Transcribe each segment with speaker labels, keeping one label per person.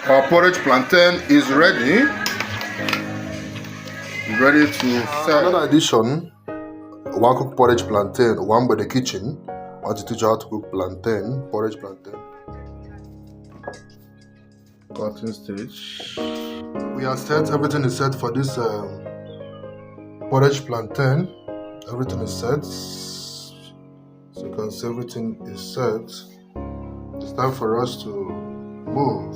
Speaker 1: Our porridge plantain is ready. Ready to serve. Another addition, one cook porridge plantain, one by the kitchen. I want to teach you how to cook plantain, porridge plantain. Cutting stage. We are set, everything is set for this porridge plantain. Everything is set. So you can see everything is set. It's time for us to move.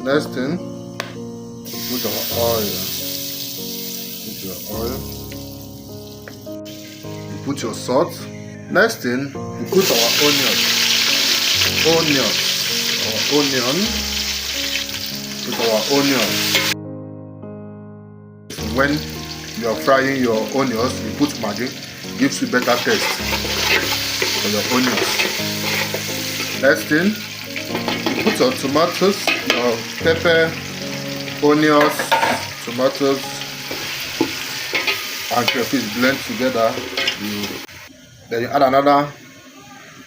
Speaker 1: Next thing, put our oil. Put your oil. You put your salt. Next thing, you put our onion. Our onion. Put our onion. When you are frying your onions, you put Maggi. Gives you better taste for your onions. Next thing, you put your tomatoes, your pepper, onions, tomatoes, and crayfish blend together. Then you add another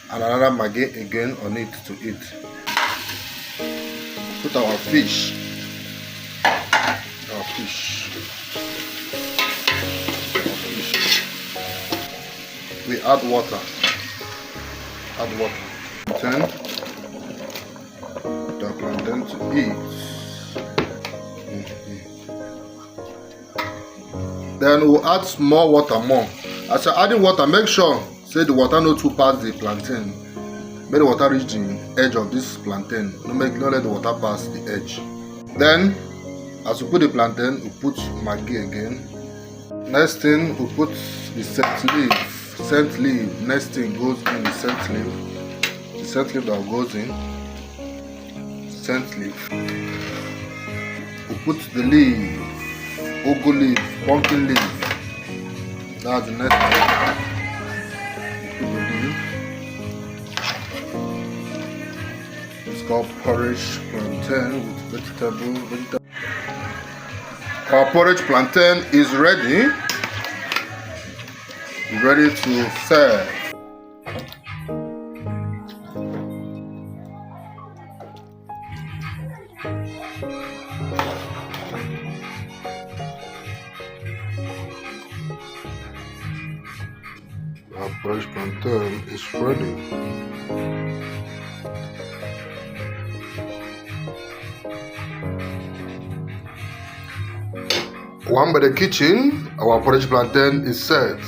Speaker 1: Maggi again on it to eat. Put our fish. We add water. Then the plantain to eat. Then we'll add more water. As you're adding water, make sure say the water not too pass the plantain. Make the water reach the edge of this plantain. Don't let the water pass the edge. Then, as you put the plantain, we put Maggi again. Next thing, we put the scent leaf. Next thing goes in the scent leaf. The scent leaf that goes in. Scent leaf. We put the leaf. Ugu leaf. Pumpkin leaf. That's the next thing. Put the leaf. It's called porridge plantain with vegetable. Our porridge plantain is ready. Ready to serve. Our porridge plantain is ready. One by the kitchen, our porridge plantain is set.